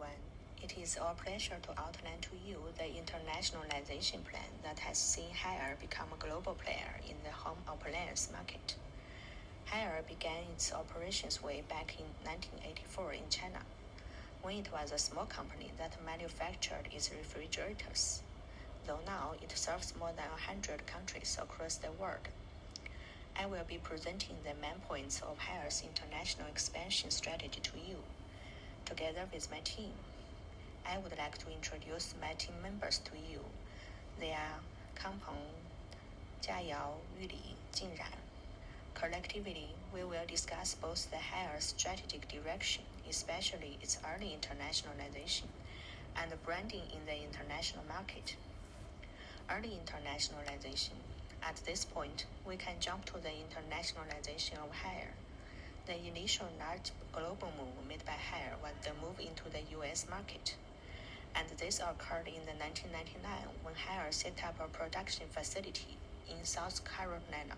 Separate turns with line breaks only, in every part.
everyone. It is our pleasure to outline to you the internationalization plan that has seen Haier become a global player in the home appliance market. Haier began its operations way back in 1984 in China, when it was a small company that manufactured its refrigerators, though now it serves more than 100 countries across the world. I will be presenting the main points of Haier's international expansion strategy to you, together with my team. I would like to introduce my team members to you. They are Kang Peng, Jia Yao, Yu Li, Jing Ran. Collectively, we will discuss both the Haier's strategic direction, especially its early internationalization, and branding in the international market. Early internationalization. At this point, we can jump to the internationalization of Haier. The initial large global move made by Haier was the move into the US market, and this occurred in the 1999 when Haier set up a production facility in South Carolina.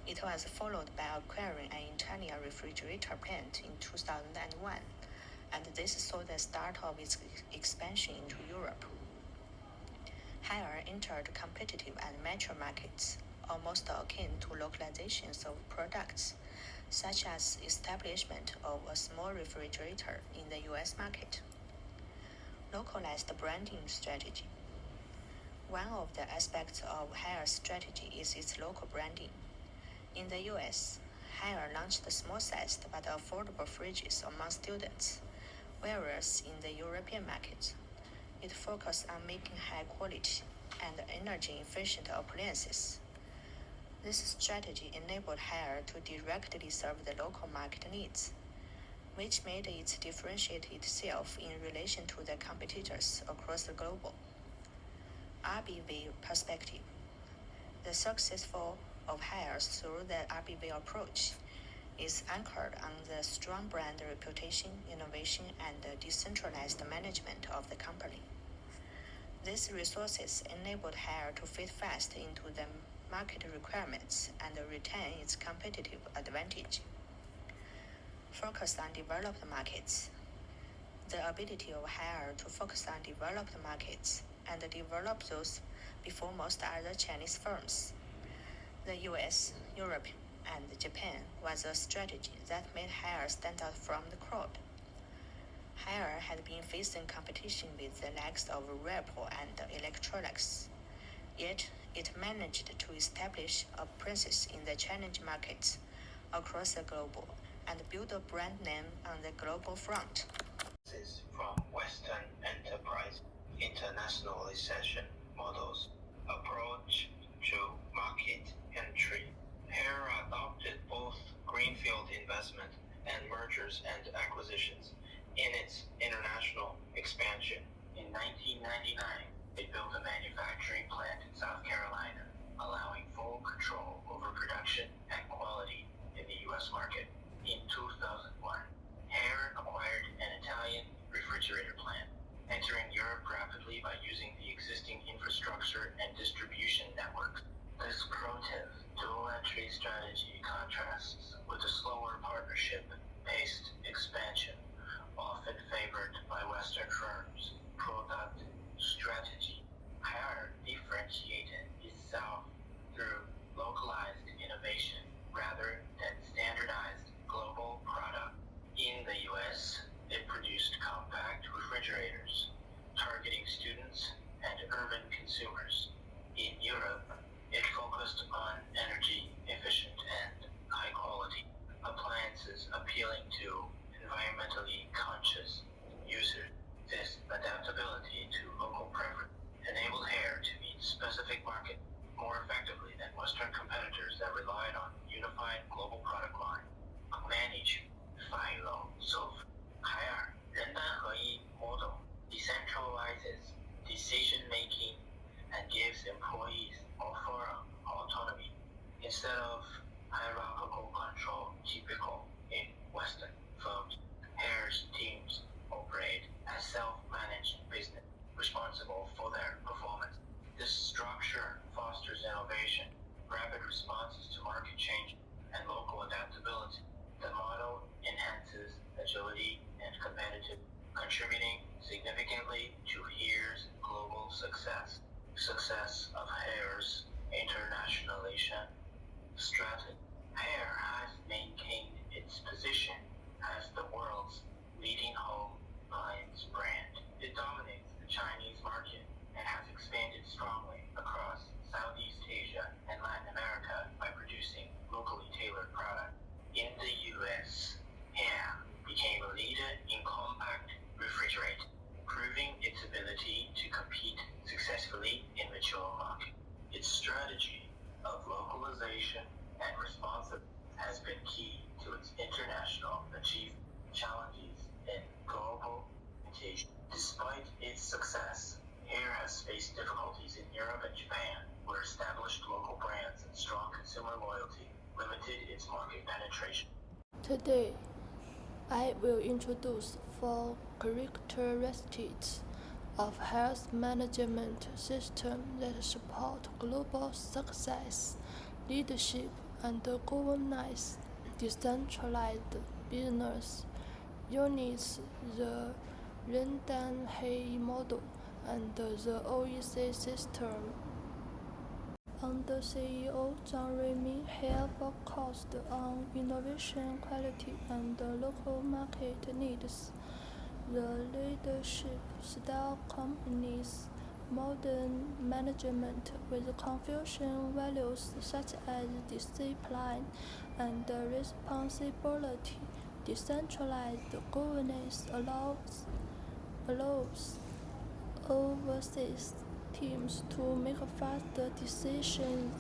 It was followed by acquiring an Italian refrigerator plant in 2001, and this saw the start of its expansion into Europe. Haier entered competitive and mature markets, almost akin to localizations of products, such as establishment of a small refrigerator in the US market. Localized branding strategy. One of the aspects of Haier's strategy is its local branding. In the US, Haier launched small-sized but affordable fridges among students, whereas in the European market, it focused on making high-quality and energy-efficient appliances. This strategy enabled Haier to directly serve the local market needs, which made it differentiate itself in relation to the competitors across the globe. RBV perspective. The successful of Haier through the RBV approach is anchored on the strong brand reputation, innovation, and decentralized management of the company. These resources enabled Haier to fit fast into the market requirements and retain its competitive advantage. Focus on developed markets. The ability of Haier to focus on developed markets and develop those before most other Chinese firms. The US, Europe, and Japan was a strategy that made Haier stand out from the crowd. Haier had been facing competition with the likes of Whirlpool and Electrolux, yet it managed to establish a presence in the challenge markets across the globe and build a brand name on the global front.
From Western enterprise internationalization models approach to market entry. Haier adopted both greenfield investment and mergers and acquisitions in its international expansion. In 1999, they built a manufacturing plant in South Carolina, allowing full control over production and quality in the US market. In 2001, Haier acquired an Italian refrigerator plant, entering Europe rapidly by using the existing infrastructure and distribution networks. This creative dual-entry strategy contrasts with a slower partnership-paced expansion, often favored by Western firms. Product strategy. Haier differentiated itself through localized innovation rather than standardized global product. In the US, it produced compact refrigerators, targeting students and urban consumers. In Europe, it focused on energy-efficient and high-quality appliances appealing to environmentally conscious users. This adaptability to local preference enabled Haier to meet specific markets more effectively than Western competitors that relied on unified global product line. Manage philosophy. Haier 人单合一 model decentralizes decision-making and gives employees more forum autonomy instead of hierarchical control typical in Western firms. Haier's teams operate as self-managed business responsible for their performance. This structure fosters innovation, rapid responses to market change, and local adaptability. The model enhances agility and competitive contributing significantly to hair's global success. Success of hair's internationalization strategy. Hair has maintained its position as the world's leading home appliance brand. It dominates the Chinese market and has expanded strongly across Southeast Asia and Latin America by producing locally tailored products. In the US, hair became a leader in compact refrigerant, proving its ability to compete successfully in mature markets. Its strategy of localization and responsiveness has been key to its international achievement. Challenges in global implementation. Despite its success, hair has faced difficulties in Europe and Japan, where established local brands and strong consumer loyalty limited its market penetration.
Today, I will introduce 4 characteristics of health management system that support global success, leadership, and governance. Decentralized business units, the Rendan-Hay model, and the OEC system. Under CEO Zhang Ruimin, hair focused on innovation, quality, and local market needs. The leadership style combines modern management with Confucian values such as discipline and responsibility. Decentralized governance allows overseas teams to make faster decisions,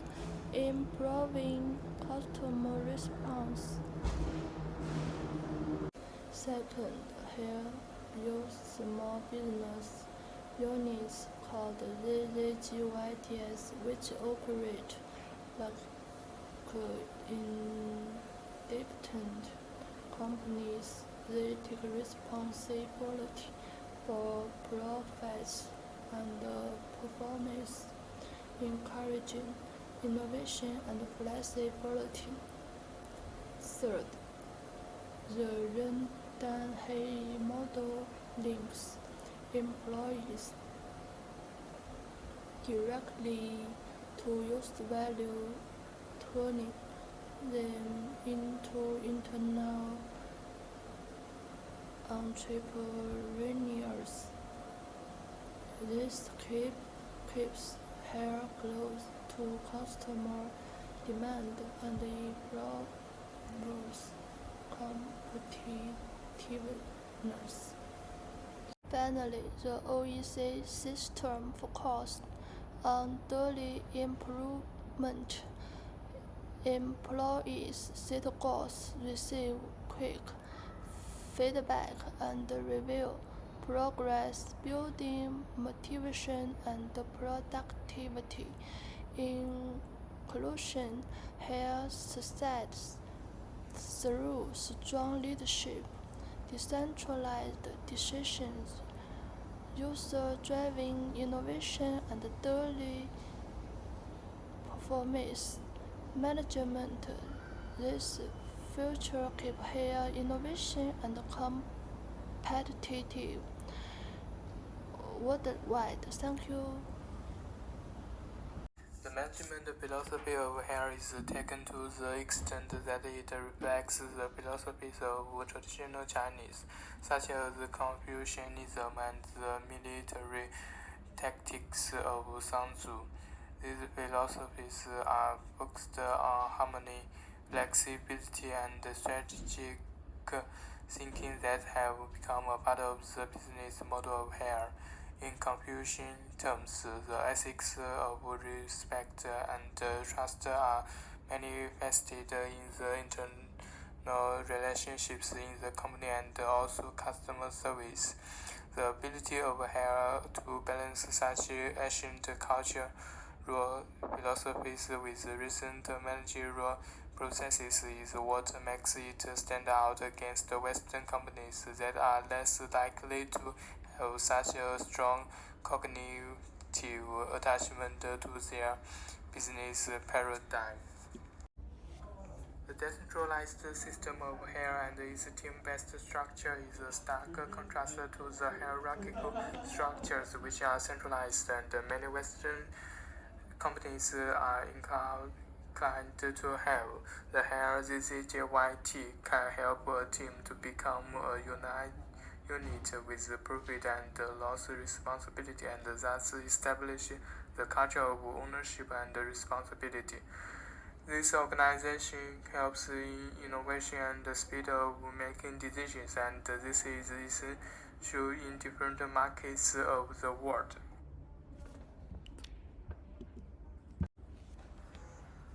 improving customer response. Second, here use small business units called ZZGYTS, which operate like independent companies. They take responsibility for profits and performance, encouraging innovation and flexibility. Third, the Rendan-Hay model links employees directly to use value, turning them into internal entrepreneurs. This keeps hair close to customer demand and improves competitiveness. Finally, the OEC system focuses on daily improvement. Employees set goals, receive quick feedback, and review progress, building motivation and productivity. In conclusion, hair success through strong leadership, decentralized decisions, user-driven innovation, and daily performance management. This future keep hair innovation and competitive worldwide. Thank you.
The management philosophy of hair is taken to the extent that it reflects the philosophies of traditional Chinese, such as Confucianism and the military tactics of Sun Tzu. These philosophies are focused on harmony, flexibility, and strategic thinking that have become a part of the business model of hair. In Confucian terms, the ethics of respect and trust are manifested in the internal relationships in the company and also customer service. The ability of hair to balance such ancient cultural philosophies with recent managerial processes is what makes it stand out against Western companies that are less likely to have such a strong cognitive attachment to their business paradigm. The decentralized system of hair and its team-based structure is a stark contrast to the hierarchical structures which are centralized, and many Western companies are inclined to have. The hair ZZJYT can help a team to become a unit with profit and loss responsibility, and thus establish the culture of ownership and responsibility. This organization helps in innovation and the speed of making decisions, and this is essential in different markets of the world.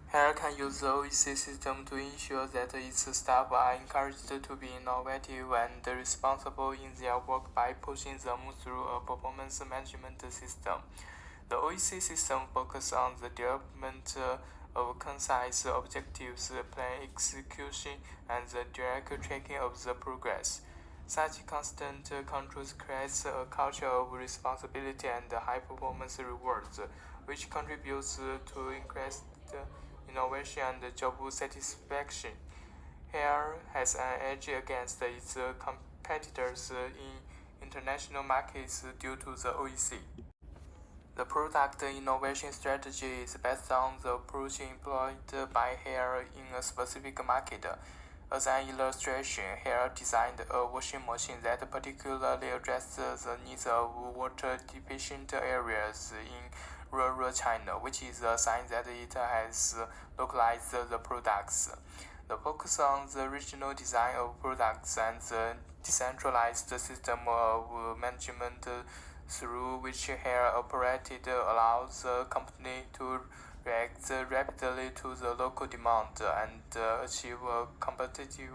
Hair can use the OEC system to ensure that its staff are encouraged to be innovative and responsible in their work by pushing them through a performance management system. The OEC system focuses on the development of concise objectives, plan execution, and the direct tracking of the progress. Such constant controls creates a culture of responsibility and high performance rewards, which contributes to increased innovation and job satisfaction. Hair has an edge against its competitors in international markets due to the OEC. The product innovation strategy is based on the approach employed by Hair in a specific market. As an illustration, Hair designed a washing machine that particularly addresses the needs of water-deficient areas in rural China, which is a sign that it has localized the products. The focus on the regional design of products and the decentralized system of management through which Hair operated allows the company to react rapidly to the local demand and achieve a competitive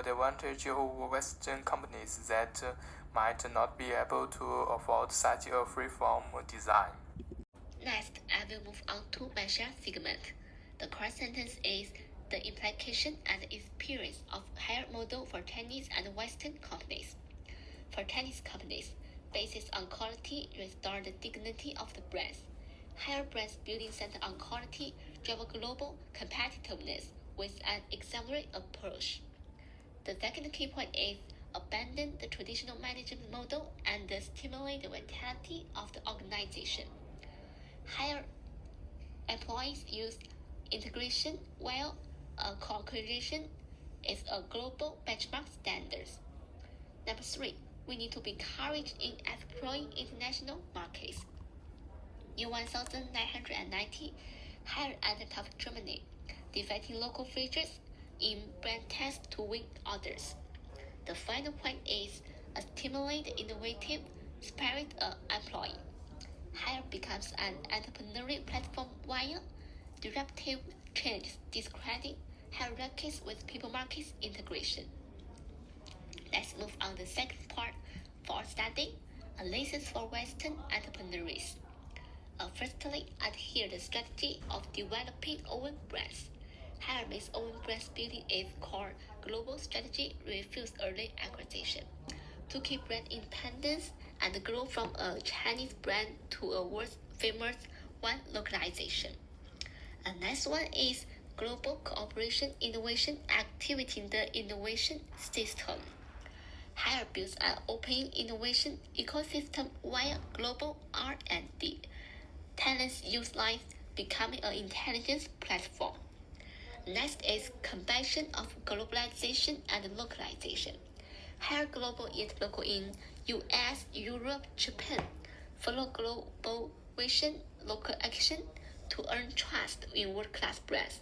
advantage over Western companies that might not be able to afford such a free-form design.
Next, I will move on to my share segment. The core sentence is the implication and experience of Hair model for Chinese and Western companies. For Chinese companies, basis on quality restore the dignity of the brands. Hair brands building center on quality drive global competitiveness with an exemplary approach. The second key point is abandon the traditional management model and stimulate the vitality of the organization. Hair employees use integration while co-creation is a global benchmark standards. Number 3, we need to be encouraged in exploring international markets. In 1990, Hair entered top Germany, defeating local features in brand tests to win orders. The final point is a stimulate innovative spirit of employee. Hair becomes an entrepreneurial platform via disruptive change, discrediting hierarchies with people markets integration. Let's move on to the second part for study, a lesson for Western entrepreneurs. Firstly, adhere the strategy of developing own brands. Hair makes own brands building its core global strategy refuse early acquisition. To keep brand independence and grow from a Chinese brand to a world famous one localization. And next one is global cooperation innovation activating the innovation system. Hair builds an open innovation ecosystem via global R&D. Talents use life becoming an intelligence platform. Next is combination of globalization and localization. Hair global yet local in US, Europe, Japan. Follow global vision, local action to earn trust in world-class brands.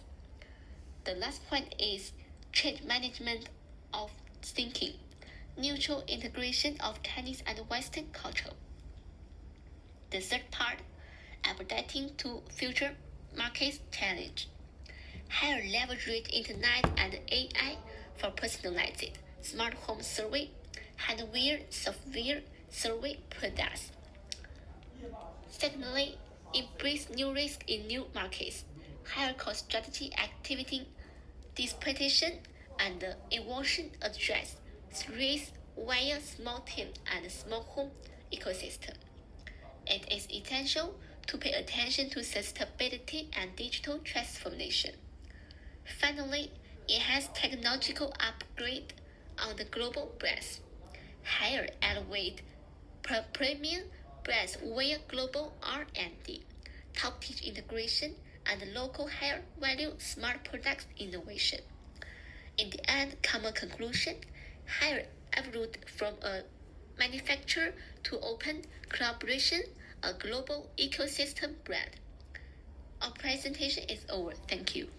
The last point is change management of thinking, mutual integration of Chinese and Western culture. The third part, adapting to future markets challenge. Hair leverage internet and AI for personalized smart home survey, hardware, software survey products. Secondly, embrace new risk in new markets. Hair cost strategy activating disputation and evolution address risk via small team and small home ecosystem. It is essential to pay attention to sustainability and digital transformation. Finally, it has technological upgrade on the global brands. Higher elevate premium brands via global R&D, top-tier integration, and local higher value smart products innovation. In the end, common conclusion, Higher evolved from a manufacturer to open collaboration, a global ecosystem brand. Our presentation is over. Thank you.